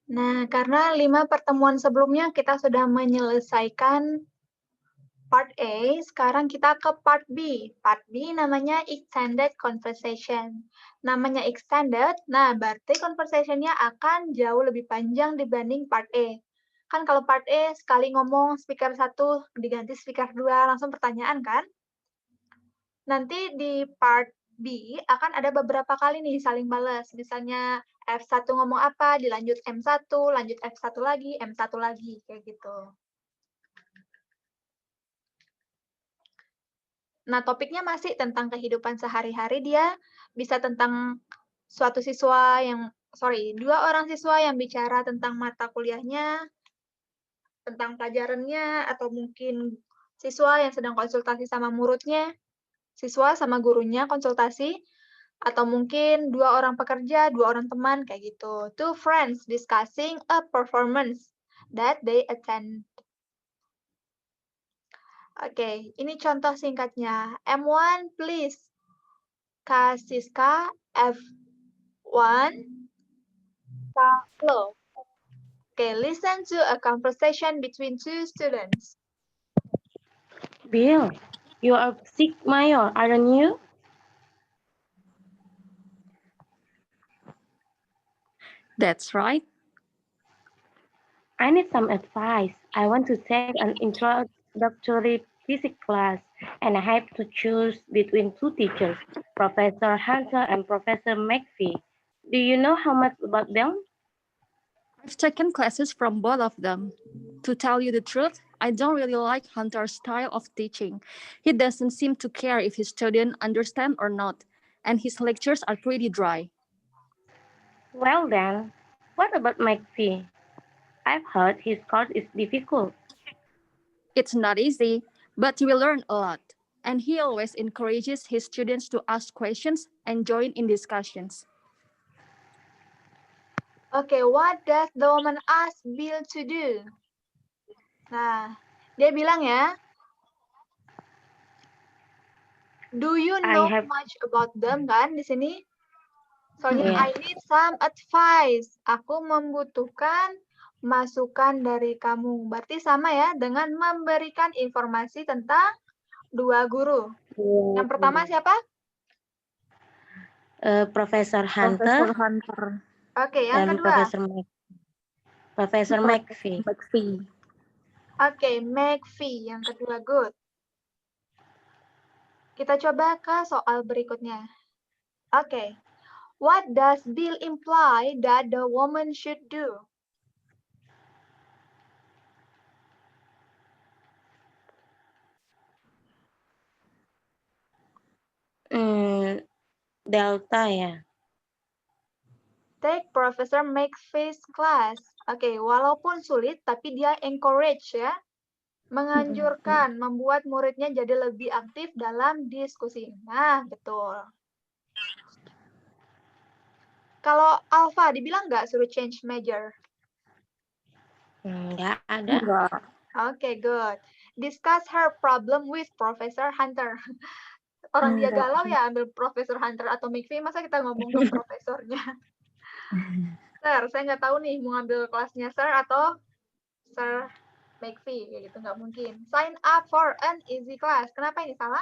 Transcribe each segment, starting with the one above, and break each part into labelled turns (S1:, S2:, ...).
S1: Nah, karena 5 pertemuan sebelumnya kita sudah menyelesaikan part A, sekarang kita ke part B. Part B namanya extended conversation. Namanya extended, nah berarti conversation-nya akan jauh lebih panjang dibanding part A. Kan kalau part A sekali ngomong speaker 1 diganti speaker 2, langsung pertanyaan kan? Nanti di part B akan ada beberapa kali nih saling balas. Misalnya F1 ngomong apa, dilanjut M1, lanjut F1 lagi, M1 lagi, kayak gitu. Nah, topiknya masih tentang kehidupan sehari-hari, dia bisa tentang suatu siswa yang, dua orang siswa yang bicara tentang mata kuliahnya, tentang pelajarannya, atau mungkin siswa yang sedang konsultasi sama muridnya, siswa sama gurunya konsultasi, atau mungkin dua orang pekerja, dua orang teman, kayak gitu. Two friends discussing a performance that they attend. Oke, ini contoh singkatnya. M1, please. Kasiska, F1, hello. Okay, listen to a conversation between two students.
S2: Bill, you are sick, Mayor, aren't you?
S3: That's right.
S2: I need some advice. I want to take an introductory physics class, and I have to choose between two teachers, Professor Hunter and Professor McPhee. Do you know how much about them?
S3: I've taken classes from both of them. To tell you the truth, I don't really like Hunter's style of teaching. He doesn't seem to care if his students understand or not, and his lectures are pretty dry.
S2: Well then, what about McPhee? I've heard his course is difficult.
S3: It's not easy, but we learn a lot. And he always encourages his students to ask questions and join in discussions.
S1: Okay, what does the woman ask Bill to do? Nah, dia bilang ya, do you know much about them kan di sini? Soalnya I need some advice. Aku membutuhkan masukan dari kamu. Berarti sama ya dengan memberikan informasi tentang dua guru. Yang pertama siapa?
S2: Profesor Hunter.
S3: Profesor Hunter.
S1: Oke, yang
S2: dan
S1: kedua.
S2: Profesor McPhee.
S1: Oke, McPhee. Yang kedua, good. Kita coba ke soal berikutnya. Oke. What does Bill imply that the woman should do?
S2: Delta ya.
S1: Take Professor McPhee's class. Oke, walaupun sulit, tapi dia encourage ya. Menganjurkan, membuat muridnya jadi lebih aktif dalam diskusi. Nah, betul. Kalau Alpha, dibilang nggak suruh change major?
S2: Nggak ada.
S3: Enggak.
S1: Oke, good. Discuss her problem with Professor Hunter. Orang dia galau ya ambil Professor Hunter atau McPhee, masa kita ngomong ke profesornya? Sir, saya nggak tahu nih mau ngambil kelasnya Sir atau Sir McPhee, kayak gitu nggak mungkin. Sign up for an easy class. Kenapa ini salah?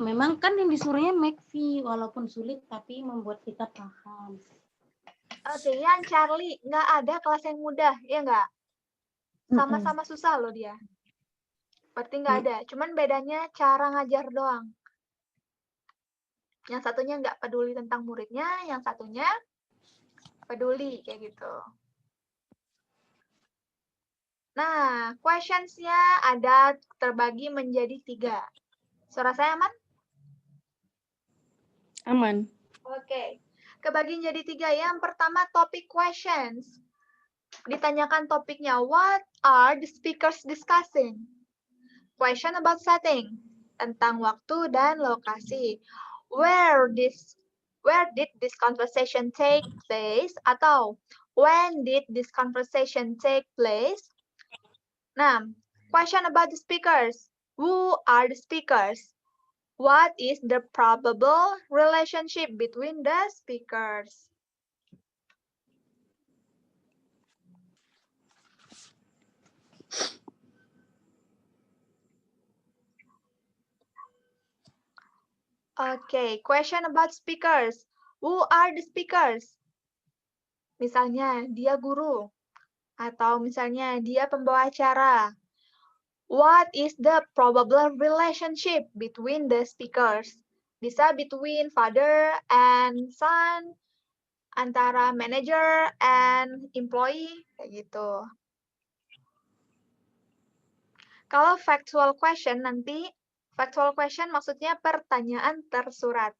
S2: Memang kan yang disuruhnya McPhee, walaupun sulit tapi membuat kita paham.
S1: Oke, yang Charlie, nggak ada kelas yang mudah, ya nggak? Sama-sama susah loh dia. Berarti nggak ada, cuman bedanya cara ngajar doang. Yang satunya nggak peduli tentang muridnya, yang satunya peduli, kayak gitu. Nah, questions-nya ada terbagi menjadi 3. Suara saya aman?
S3: Aman.
S1: Oke. Kebagi menjadi 3. Yang pertama, topic questions. Ditanyakan topiknya, what are the speakers discussing? Question about setting. Tentang waktu dan lokasi. Where did this conversation take place? Atau when did this conversation take place? Nah, question about the speakers. Who are the speakers? What is the probable relationship between the speakers? Okay, question about speakers. Who are the speakers? Misalnya, dia guru. Atau misalnya, dia pembawa acara. What is the probable relationship between the speakers? Bisa between father and son, antara manager and employee, kayak gitu. Kalau factual question nanti, factual question maksudnya pertanyaan tersurat.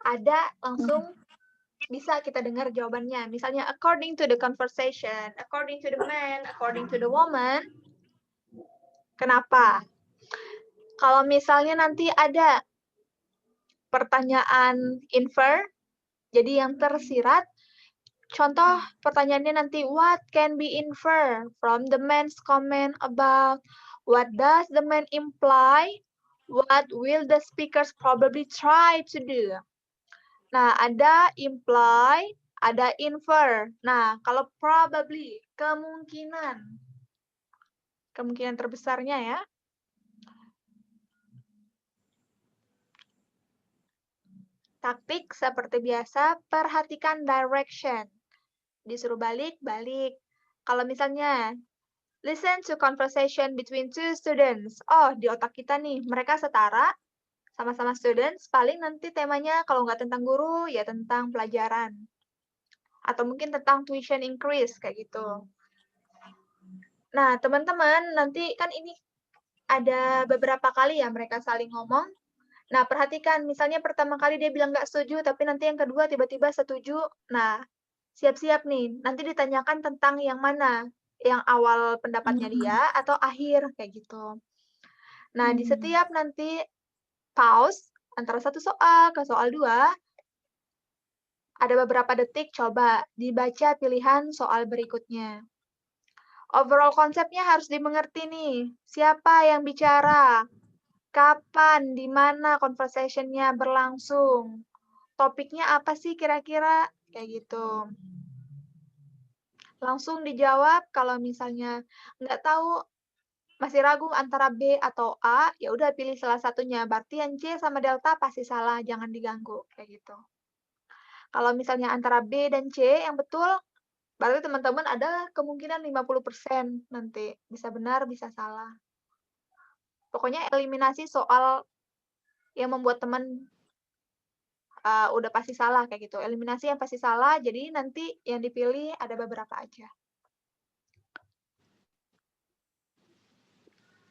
S1: Ada langsung bisa kita dengar jawabannya. Misalnya, according to the conversation, according to the man, according to the woman. Kenapa? Kalau misalnya nanti ada pertanyaan infer, jadi yang tersirat, contoh pertanyaannya nanti, what can be infer from the man's comment about what does the man imply? What will the speakers probably try to do? Nah, ada imply, ada infer. Nah, kalau probably, kemungkinan. Kemungkinan terbesarnya ya. Taktik seperti biasa, perhatikan direction. Disuruh balik, balik. Kalau misalnya, listen to conversation between two students. Oh, di otak kita nih, mereka setara, sama-sama students, paling nanti temanya kalau nggak tentang guru, ya tentang pelajaran. Atau mungkin tentang tuition increase, kayak gitu. Nah, teman-teman, nanti kan ini ada beberapa kali ya mereka saling ngomong. Nah, perhatikan, misalnya pertama kali dia bilang nggak setuju, tapi nanti yang kedua tiba-tiba setuju. Nah, siap-siap nih, nanti ditanyakan tentang yang mana, yang awal pendapatnya dia atau akhir, kayak gitu. Nah, di setiap nanti pause, antara satu soal ke soal 2, ada beberapa detik, coba dibaca pilihan soal berikutnya. Overall konsepnya harus dimengerti nih, siapa yang bicara, kapan, di mana conversation-nya berlangsung, topiknya apa sih kira-kira, kayak gitu. Langsung dijawab, kalau misalnya nggak tahu, masih ragu antara B atau A, ya udah pilih salah satunya. Berarti yang C sama delta pasti salah, jangan diganggu, kayak gitu. Kalau misalnya antara B dan C yang betul, berarti teman-teman ada kemungkinan 50% nanti. Bisa benar, bisa salah. Pokoknya eliminasi soal yang membuat teman udah pasti salah, kayak gitu. Eliminasi yang pasti salah, jadi nanti yang dipilih ada beberapa aja.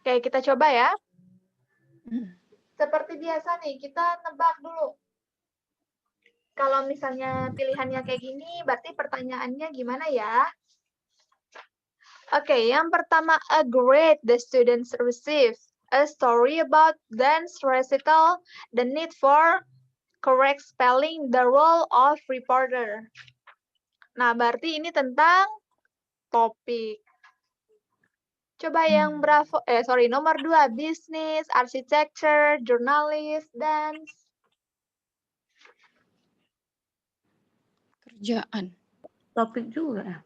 S1: Oke, kita coba ya. Seperti biasa nih, kita nebak dulu. Kalau misalnya pilihannya kayak gini, berarti pertanyaannya gimana ya? Oke, yang pertama, a grade the students receive. A story about dance recital, the need for correct spelling, the role of reporter. Nah, berarti ini tentang topik. Coba yang nomor 2, business, architecture, journalist, dance.
S3: Kerjaan.
S2: Topik juga.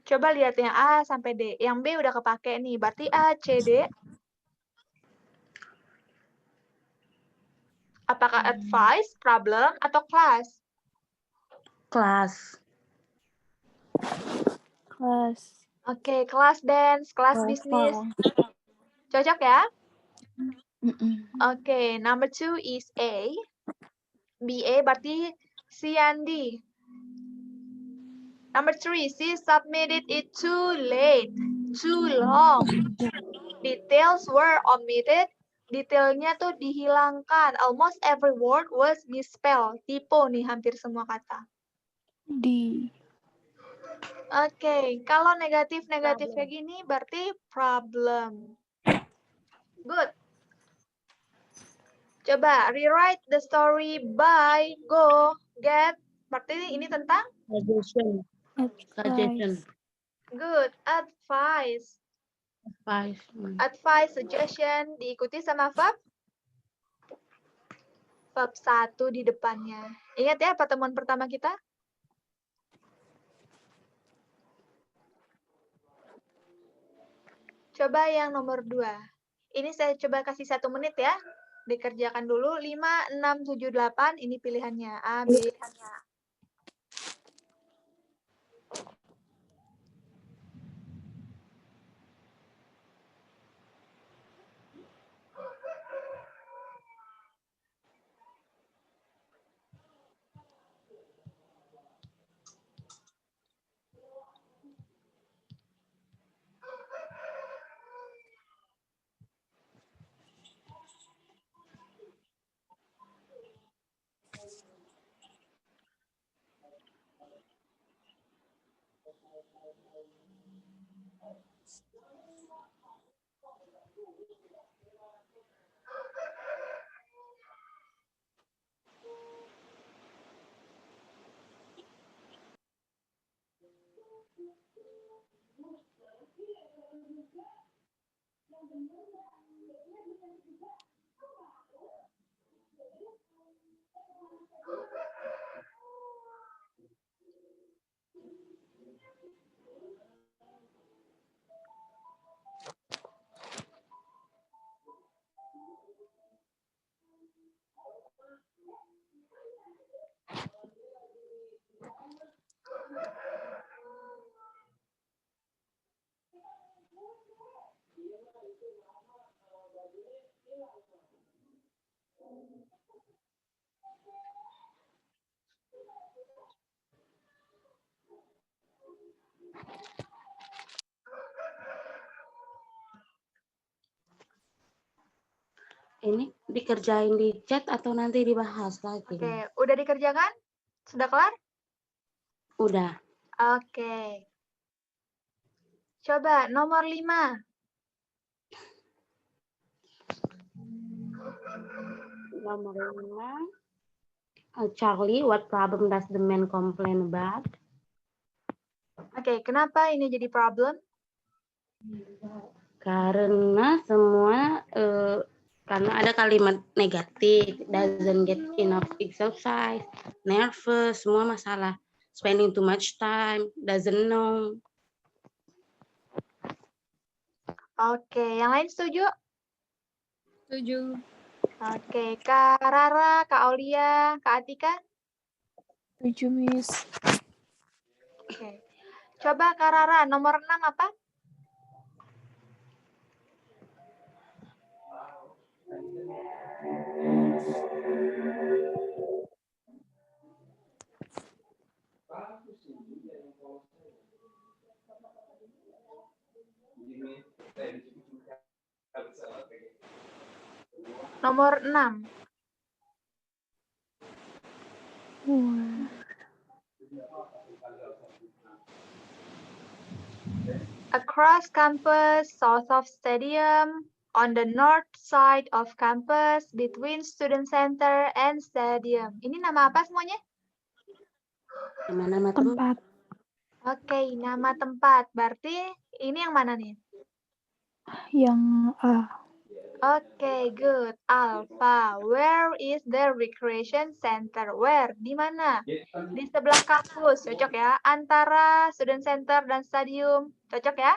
S1: Coba lihat yang A sampai D. Yang B udah kepake nih. Berarti A, C, D. Apakah advice, problem, atau class?
S2: Kelas.
S3: Kelas.
S1: Oke, kelas dance, kelas bisnis. Cocok ya? Oke, number 2 is A. BA berarti C and D. Number 3, she submitted it too late, too long. Details were omitted. Detailnya tuh dihilangkan. Almost every word was misspelled. Typo nih hampir semua kata.
S3: D.
S1: Oke, kalau negatif-negatif kayak gini berarti problem. Good. Coba rewrite the story by, go, get. Berarti ini tentang?
S2: Suggestion. Suggestion.
S1: Good. Advice.
S2: Advice.
S1: Advice, suggestion, diikuti sama verb? Verb 1 di depannya. Ingat ya pertemuan pertama kita? Coba yang nomor 2. Ini saya coba kasih 1 menit ya. Dikerjakan dulu 5, 6, 7, 8. Ini pilihannya A, B.
S2: Ini dikerjain di chat atau nanti dibahas lagi?
S1: Oke, udah dikerjakan? Sudah kelar?
S2: Udah.
S1: Oke. Coba nomor 5.
S2: Nomor 5. Charlie, what problem does the man complain about?
S1: Oke, kenapa ini jadi problem?
S2: Karena semua karena ada kalimat negatif, doesn't get enough exercise, nervous, semua masalah. Spending too much time, doesn't know.
S1: Oke, yang lain setuju?
S3: Setuju.
S1: Oke, Kak Rara, Kak Aulia, Kak Atika?
S3: Setuju, Miss.
S1: Oke. Coba Kak Rara, nomor 6 apa? Nomor 6. Across campus, south of stadium, on the north side of campus, between student center and stadium. Ini nama apa semuanya?
S2: Nama-nama tempat.
S1: Oke, nama tempat. Berarti ini yang mana nih?
S3: Yang A.
S1: Oke, good. Alpha, where is the recreation center? Where? Di mana? Di sebelah kampus, cocok ya? Antara student center dan stadium, cocok ya?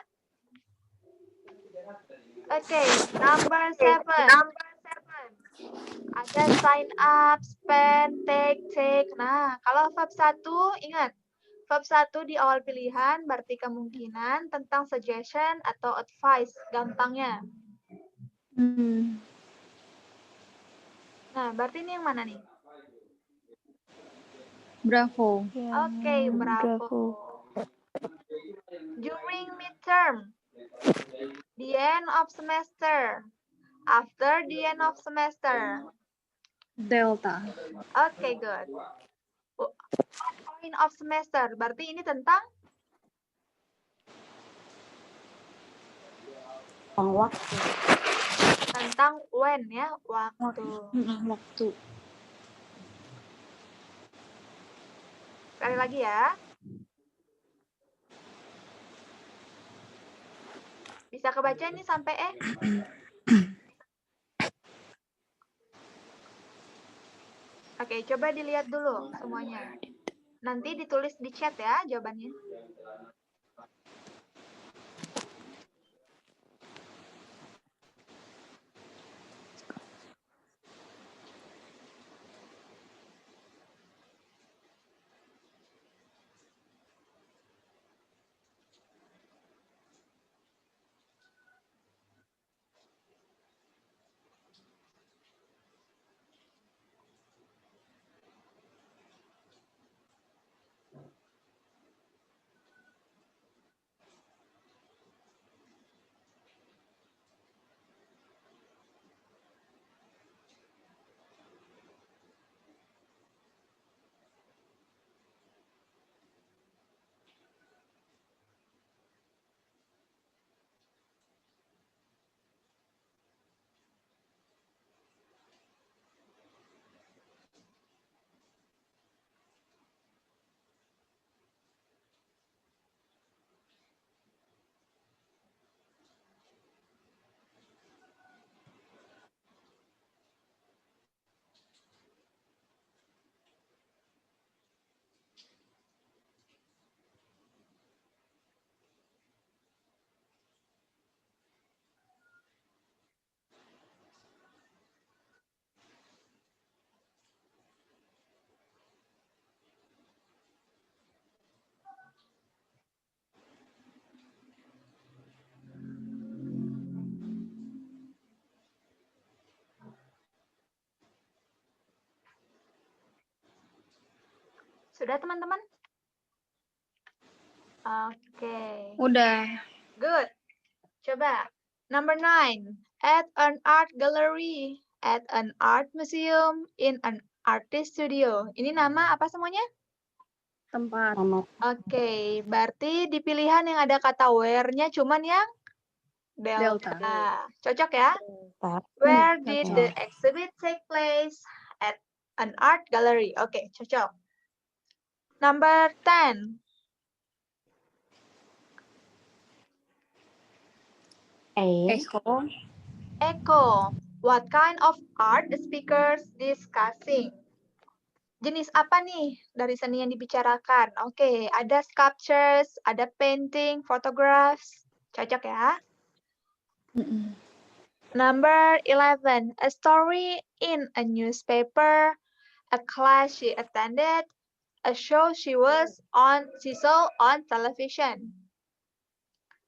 S1: Oke, number 7. Ada sign up, spend, take. Nah, kalau verb 1, ingat. Verb 1 di awal pilihan berarti kemungkinan tentang suggestion atau advice, gampangnya. Nah, berarti ini yang mana nih?
S3: Bravo.
S1: Oke, bravo. During midterm, the end of semester, after the end of semester.
S3: Delta.
S1: Oke, good. Point of semester, berarti ini tentang
S2: Waktu.
S1: tentang when ya, waktu.
S3: Waktu.
S1: Sekali lagi ya. Bisa kebaca ini sampai E? Oke, coba dilihat dulu semuanya. Nanti ditulis di chat ya jawabannya. Sudah teman-teman? Oke.
S3: Udah.
S1: Good. Coba. Number 9. At an art gallery, at an art museum, in an artist studio. Ini nama apa semuanya?
S3: Tempat.
S1: Oke, berarti di pilihan yang ada kata where-nya cuman yang delta. Cocok ya? Where did the exhibit take place? At an art gallery. Oke, cocok. Number 10.
S3: Echo.
S1: Echo. What kind of art the speakers discussing? Jenis apa nih dari seni yang dibicarakan? Oke, ada sculptures, ada painting, photographs. Cocok ya? Number 11. A story in a newspaper, a class she attended, a show she saw on television.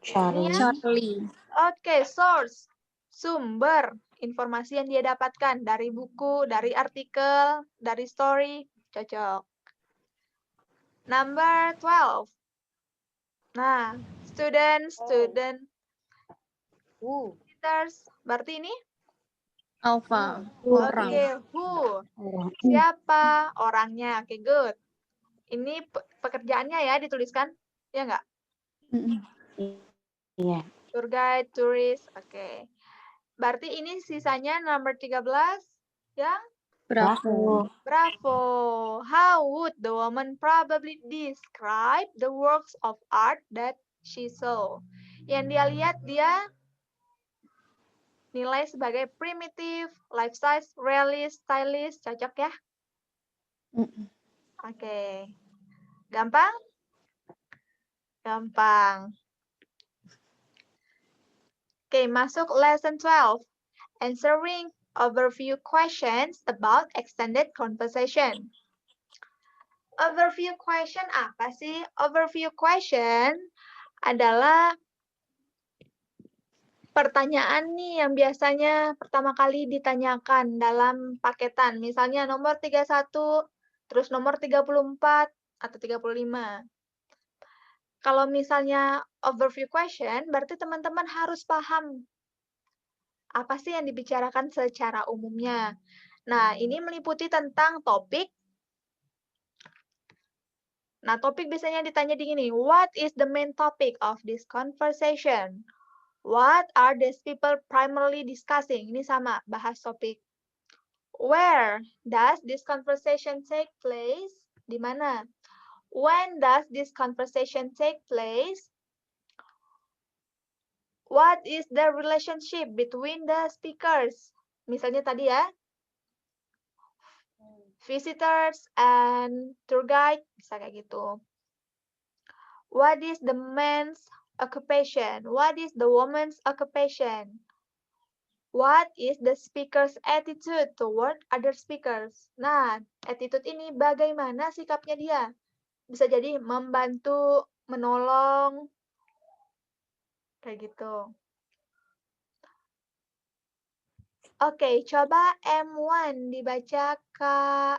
S3: Charlie.
S1: Oke, source. Sumber. Informasi yang dia dapatkan dari buku, dari artikel, dari story. Cocok. Number 12. Nah, student. Visitors. Berarti ini?
S3: Alpha.
S1: Oke,
S3: Orang.
S1: who. Siapa orangnya? Oke, good. Ini pekerjaannya ya dituliskan. Ya nggak?
S2: Iya.
S1: Tour guide, tourist. Oke. Berarti ini sisanya nomor 13 yang
S3: Bravo.
S1: bravo. How would the woman probably describe the works of art that she saw? Yang dia lihat dia nilai sebagai primitive, life size, realist, stylish. Cocok ya? Oke. Gampang? Gampang. Oke, masuk lesson 12. Answering overview questions about extended conversation. Overview question apa sih? Overview question adalah pertanyaan nih yang biasanya pertama kali ditanyakan dalam paketan. Misalnya nomor 31, terus nomor 34 atau 35. Kalau misalnya overview question, berarti teman-teman harus paham apa sih yang dibicarakan secara umumnya. Nah, ini meliputi tentang topik. Nah, topik biasanya ditanya di gini, what is the main topic of this conversation? What are these people primarily discussing? Ini sama, bahas topik. Where does this conversation take place? Di mana? When does this conversation take place? What is the relationship between the speakers? Misalnya tadi ya, visitors and tour guide, bisa kayak gitu. What is the man's occupation? What is the woman's occupation? What is the speaker's attitude toward other speakers? Nah, attitude ini bagaimana sikapnya dia? Bisa jadi membantu, menolong, kayak gitu. Oke, coba M1 dibaca Kak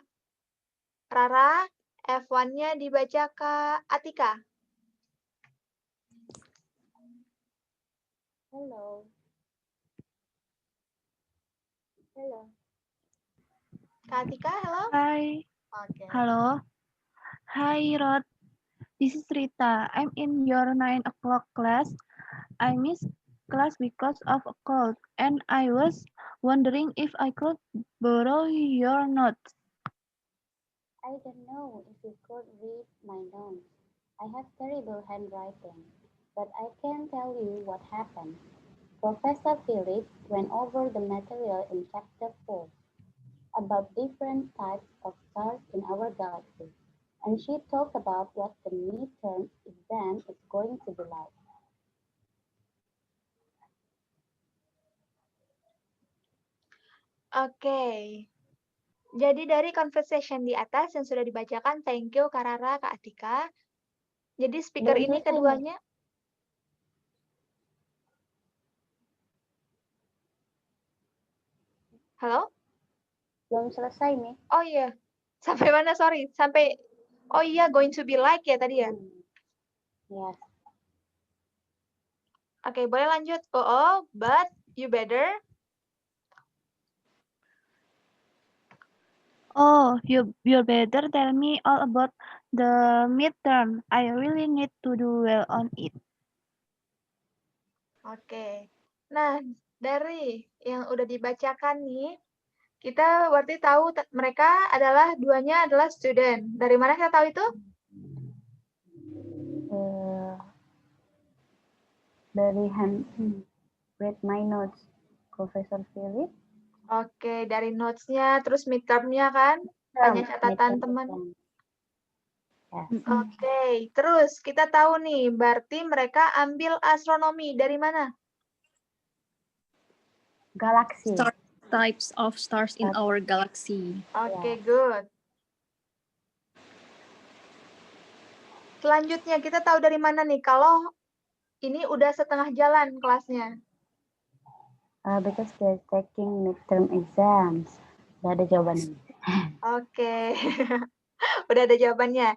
S1: Rara, F1-nya dibaca Kak Atika.
S2: Hello.
S1: Kak Atika, hello?
S4: Hi.
S1: Oke.
S4: Hello. Hi, Rod. This is Rita. I'm in your 9 o'clock class. I missed class because of a cold, and I was wondering if I could borrow your notes.
S2: I don't know if you could read my notes. I have terrible handwriting, but I can tell you what happened. Professor Phillips went over the material in Chapter 4 about different types of stars in our galaxy, and she talked about what the midterm exam is going to be like.
S1: Oke. Jadi dari conversation di atas yang sudah dibacakan, thank you Kak Rara, Kak Atika. Jadi speaker
S2: Belum
S1: ini
S2: selesai,
S1: keduanya. Halo?
S2: Belum selesai nih.
S1: Oh iya. Sampai mana? Sorry. Sampai Oh iya, going to be like ya tadi ya?
S2: Yes.
S1: Oke, boleh lanjut. But you better.
S4: Oh, you better tell me all about the midterm. I really need to do well on it.
S1: Oke. Nah, dari yang udah dibacakan nih, kita berarti tahu mereka duanya adalah student. Dari mana kita tahu itu?
S2: Dari read my notes, Professor Philip.
S1: Oke, dari notes-nya, terus midterm-nya kan? Tanya catatan teman. Oke, terus kita tahu nih, berarti mereka ambil astronomi. Dari mana?
S2: Galaxy.
S3: Types of stars in our galaxy.
S1: Oke, good. Selanjutnya, kita tahu dari mana nih kalau ini udah setengah jalan kelasnya?
S2: Because they're taking midterm exams. Udah ada jawabannya.
S1: Oke, udah ada jawabannya.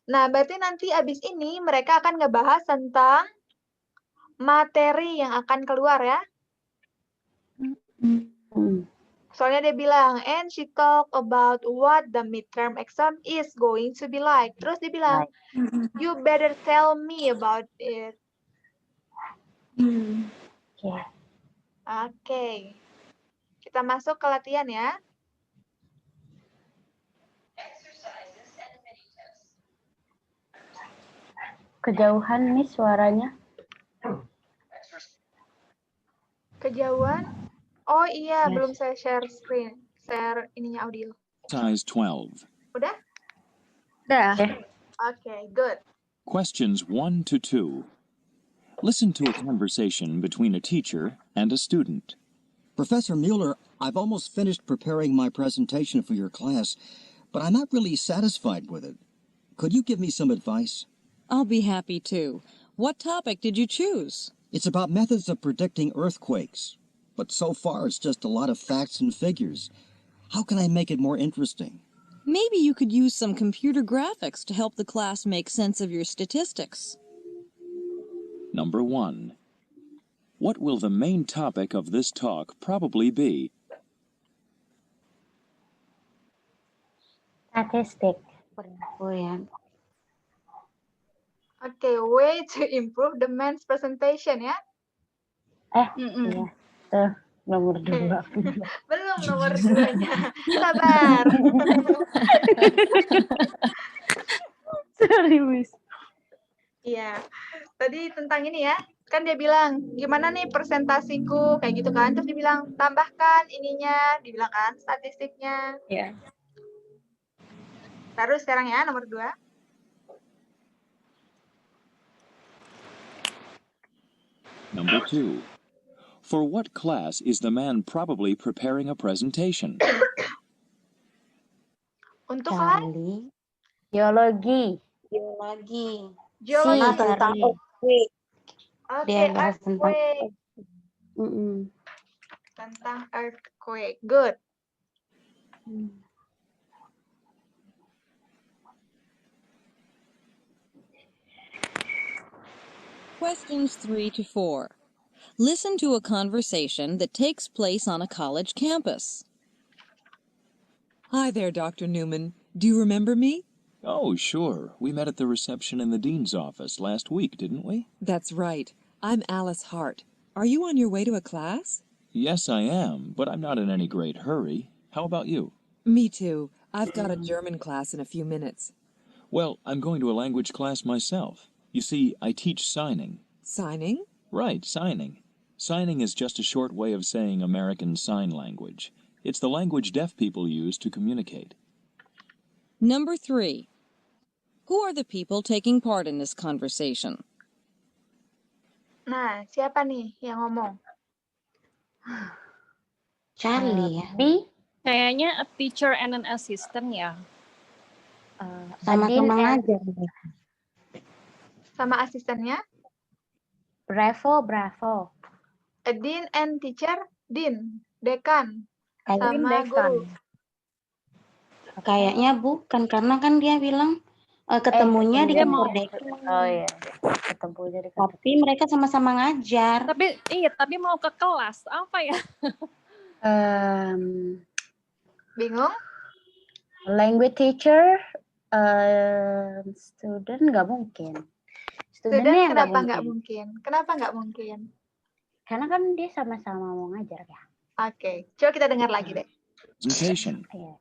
S1: Nah, berarti nanti abis ini mereka akan ngebahas tentang materi yang akan keluar ya. Soalnya dia bilang, and she talk about what the midterm exam is going to be like. Terus dia bilang, you better tell me about it. Oke. Kita masuk ke latihan ya.
S2: Kejauhan nih suaranya.
S1: Kejauhan. Oh iya, belum saya share screen. Share ininya audio.
S5: Size 12.
S1: Udah?
S3: Dah.
S1: Okay, good.
S5: Questions 1 to 2. Listen to a conversation between a teacher and a student.
S6: Professor Mueller, I've almost finished preparing my presentation for your class, but I'm not really satisfied with it. Could you give me some advice?
S7: I'll be happy to. What topic did you choose?
S6: It's about methods of predicting earthquakes, but so far it's just a lot of facts and figures. How can I make it more interesting?
S7: Maybe you could use some computer graphics to help the class make sense of your statistics.
S5: Number 1. What will the main topic of this talk probably be?
S2: Statistik.
S1: Okay, way to improve the men's presentation ya.
S2: Iya. Tuh, nomor 2.
S1: Belum nomor 2-nya. Sabar.
S2: Sorry, Miss.
S1: Iya. Tadi tentang ini ya. Kan dia bilang, gimana nih presentasiku? Kayak gitu kan. Terus dia bilang, tambahkan ininya. Dibilang kan, statistiknya.
S3: Iya.
S1: Baru sekarang ya, nomor 2.
S5: Number 2. For what class is the man probably preparing a presentation?
S1: Untuk kelas
S2: Geologi.
S1: geologi.
S2: Tentang
S1: Oke,
S2: Dia bahas tentang
S1: earthquake. Tentang earthquake. Good.
S7: Questions 3 to 4. Listen to a conversation that takes place on a college campus.
S8: Hi there, Dr. Newman. Do you remember me?
S5: Oh, sure. We met at the reception in the dean's office last week, didn't we?
S8: That's right. I'm Alice Hart. Are you on your way to a class?
S5: Yes, I am, but I'm not in any great hurry. How about you?
S8: Me too. I've got a German class in a few minutes.
S5: Well, I'm going to a language class myself. You see, I teach signing.
S8: Signing?
S5: Right, signing. Signing is just a short way of saying American Sign Language. It's the language deaf people use to communicate.
S7: Number 3. Who are the people taking part in this conversation?
S1: Nah, siapa nih yang ngomong?
S2: Charlie ya. B.
S3: Kayaknya a teacher and an assistant ya.
S2: Sama-sama ngajar.
S1: Sama asistennya?
S2: Bravo.
S1: A dean and teacher? Dean, dekan.
S2: Kayaknya
S1: Sama guru.
S2: Kayaknya bukan, karena kan dia bilang Ketemunya di
S3: dia
S2: kantor
S3: mau
S2: dek. Oh ya, ketemunya di kantor. Tapi mereka sama-sama ngajar.
S3: tapi mau ke kelas apa ya?
S1: Bingung?
S2: Language teacher, student nggak mungkin. Studentnya nggak
S1: Kenapa nggak
S2: mungkin.
S1: mungkin? Kenapa nggak mungkin?
S2: Karena kan dia sama-sama mau ngajar ya.
S1: Oke, coba kita dengar lagi deh.
S5: Presentation.
S2: Iya.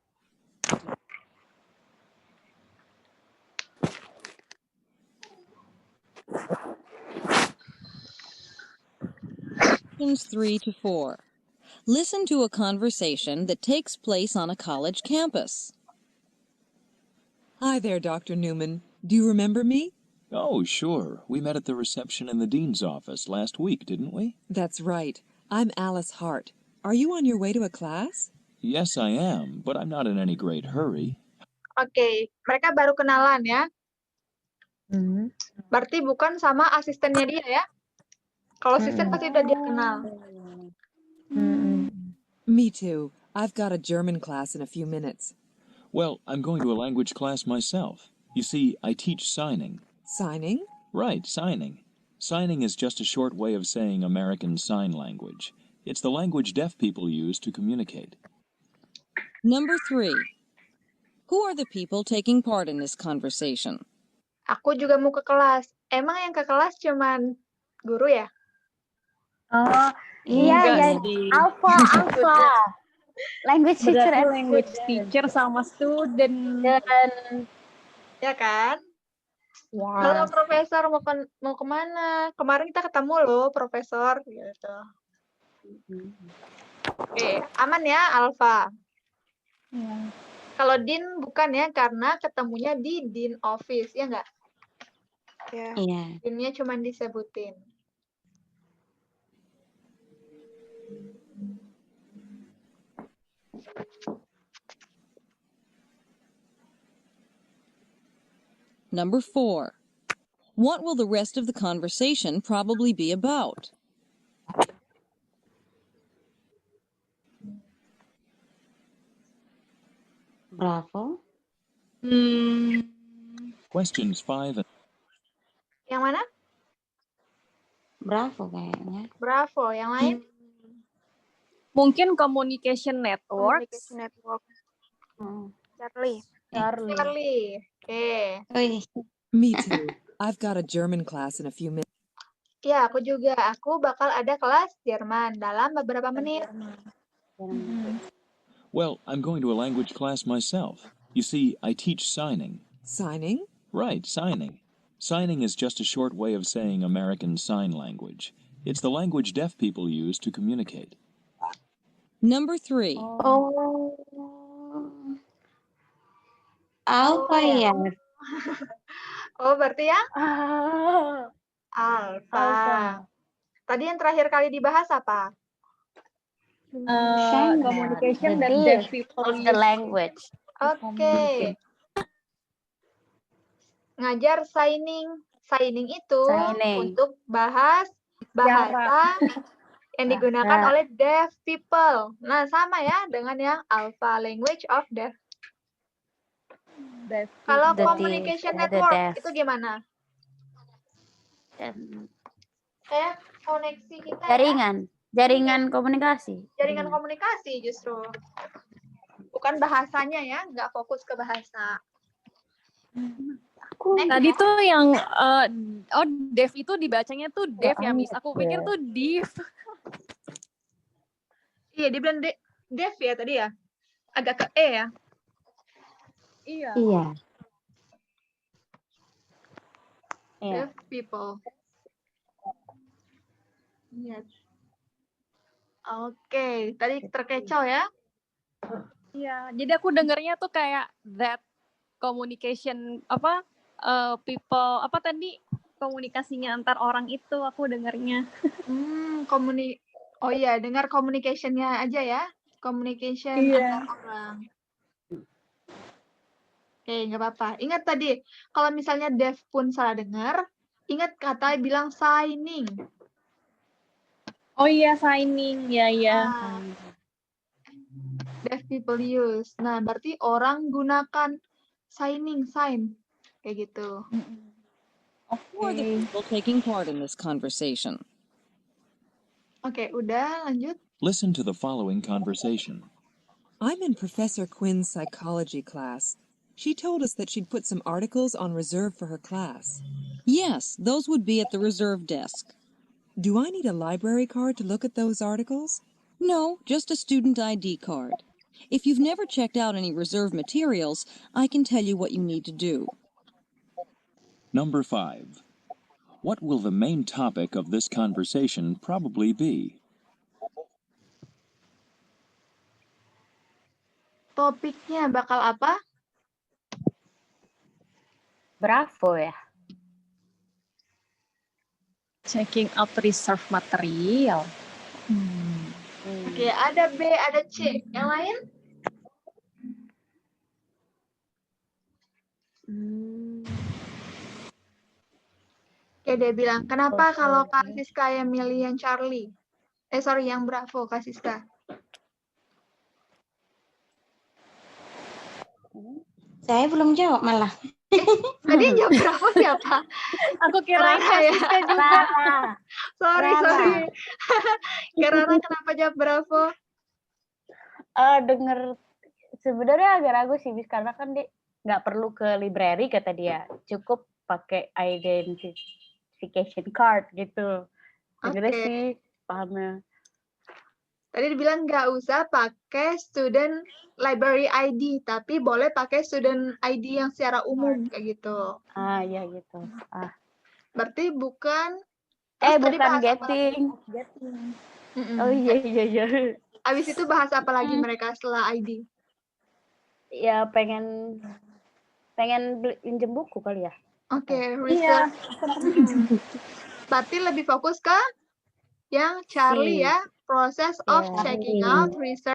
S7: Questions 3 to 4. Listen to a conversation that takes place on a college campus.
S8: Hi there, Dr. Newman. Do you remember me?
S5: Oh, sure. We met at the reception in the dean's office last week, didn't we?
S8: That's right. I'm Alice Hart. Are you on your way to a class?
S5: Yes, I am, but I'm not in any great hurry.
S1: Oke, mereka baru kenalan ya. Berarti bukan sama asistennya dia ya. Kalau asisten pasti udah dia kenal.
S8: Me too. I've got a German class in a few minutes.
S5: Well, I'm going to a language class myself. You see, I teach signing.
S8: Signing?
S5: Right, signing. Signing is just a short way of saying American Sign Language. It's the language deaf people use to communicate.
S7: Number 3. Who are the people taking part in this conversation?
S1: Aku juga mau ke kelas. Emang yang ke kelas cuman guru ya?
S2: Oh,
S3: Enggak
S2: iya.
S3: sih.
S2: Alpha. Language teacher
S3: Berarti
S2: and
S3: language
S2: student.
S3: teacher sama student.
S2: Dan
S1: Ya kan?
S2: ya.
S1: Halo Profesor, mau kemana? Kemarin kita ketemu loh, Profesor. Gitu. Oke, aman ya, Alfa. Kalau Dean bukan ya, karena ketemunya di Dean Office, ya nggak? Ya,
S2: Iya.
S1: Dean-nya cuma disebutin.
S7: Number 4. What will the rest of the conversation probably be about?
S2: Bravo.
S5: Questions 5 and
S1: Yang mana?
S2: Bravo kayaknya.
S1: Bravo. Yang lain?
S3: Mungkin communication networks.
S1: Communication Network.
S2: Charlie.
S1: Charlie. Oke.
S8: Me too. I've got a German class in a few minutes.
S1: Ya, aku juga. Aku bakal ada kelas Jerman dalam beberapa menit.
S5: well, I'm going to a language class myself. You see, I teach signing.
S8: Signing?
S5: Right, signing. Signing is just a short way of saying American Sign Language. It's the language deaf people use to communicate.
S7: Number 3.
S2: Oh. Alpha ya.
S1: Oh, berarti ya? Alfa. Tadi yang terakhir kali dibahas apa?
S3: Communication
S2: The
S3: dan
S2: diff
S3: deaf people
S2: of the language.
S1: Oke. Ngajar signing. Signing itu
S2: Signing.
S1: untuk bahasa yang digunakan oleh deaf people. Nah, sama ya dengan yang Alpha Language of Deaf. Kalau
S2: The
S1: communication
S2: deaf, the
S1: network
S2: deaf.
S1: itu gimana? Kayak koneksi kita
S2: Jaringan komunikasi.
S1: Jaringan komunikasi justru. Bukan bahasanya ya, nggak fokus ke bahasa.
S3: Tadi tuh yang deaf itu dibacanya tuh deaf ya, Miss. Aku pikir tuh div.
S1: Iya, dia bilang deaf ya tadi ya? Agak ke E ya?
S3: Iya.
S1: Deaf people. Iya. Oke, tadi terkecoh ya?
S3: Iya, jadi aku dengernya tuh kayak that communication people komunikasinya antar orang itu aku dengernya.
S1: Oh iya, dengar communication-nya aja ya. Communication antar orang. Oke, nggak apa-apa. Ingat tadi, kalau misalnya deaf pun salah dengar, ingat kata bilang signing.
S3: Oh iya, signing. Ya.
S1: Deaf people use. Nah, berarti orang gunakan sign. kayak gitu.
S7: Who are the people taking part in this conversation?
S1: Oke, udah lanjut.
S5: Listen to the following conversation.
S8: I'm in Professor Quinn's psychology class. She told us that she'd put some articles on reserve for her class.
S7: Yes, those would be at the reserve desk.
S8: Do I need a library card to look at those articles?
S7: No, just a student ID card. If you've never checked out any reserve materials, I can tell you what you need to do.
S5: Number 5. What will the main topic of this conversation probably be?
S1: Topiknya bakal apa?
S2: Bravo ya.
S3: Checking out reserve material.
S1: Oke, ada B, ada C. Yang lain? Oke, dia bilang, kenapa kalau Kak Siska yang milih yang Charlie? Sorry, yang Bravo, Kak Siska.
S2: Saya belum jawab malah.
S1: Tadi yang jawab Bravo siapa?
S3: Aku kirain
S1: Rara ya?
S3: Siska juga.
S1: Sorry. Kak Rara kenapa jawab Bravo?
S2: Denger sebenarnya agak ragu sih, Bis, karena kan dia nggak perlu ke library kata dia, cukup pakai identification card gitu. Sebenarnya
S1: Oke.
S2: sih pahamnya.
S1: Tadi dibilang nggak usah pakai student library ID, tapi boleh pakai student ID yang secara umum kayak gitu.
S2: Ya gitu.
S1: Berarti bukan. Terus tadi
S2: Bukan
S1: bahas apa
S2: getting.
S1: Mm-mm.
S2: Oh iya.
S1: Abis itu bahas apa lagi mereka setelah ID?
S2: Ya pengen pinjem buku kali ya.
S1: Oke, research. Berarti lebih fokus ke yang Charlie
S2: Si.
S1: ya, process of
S2: Iya.
S1: checking out research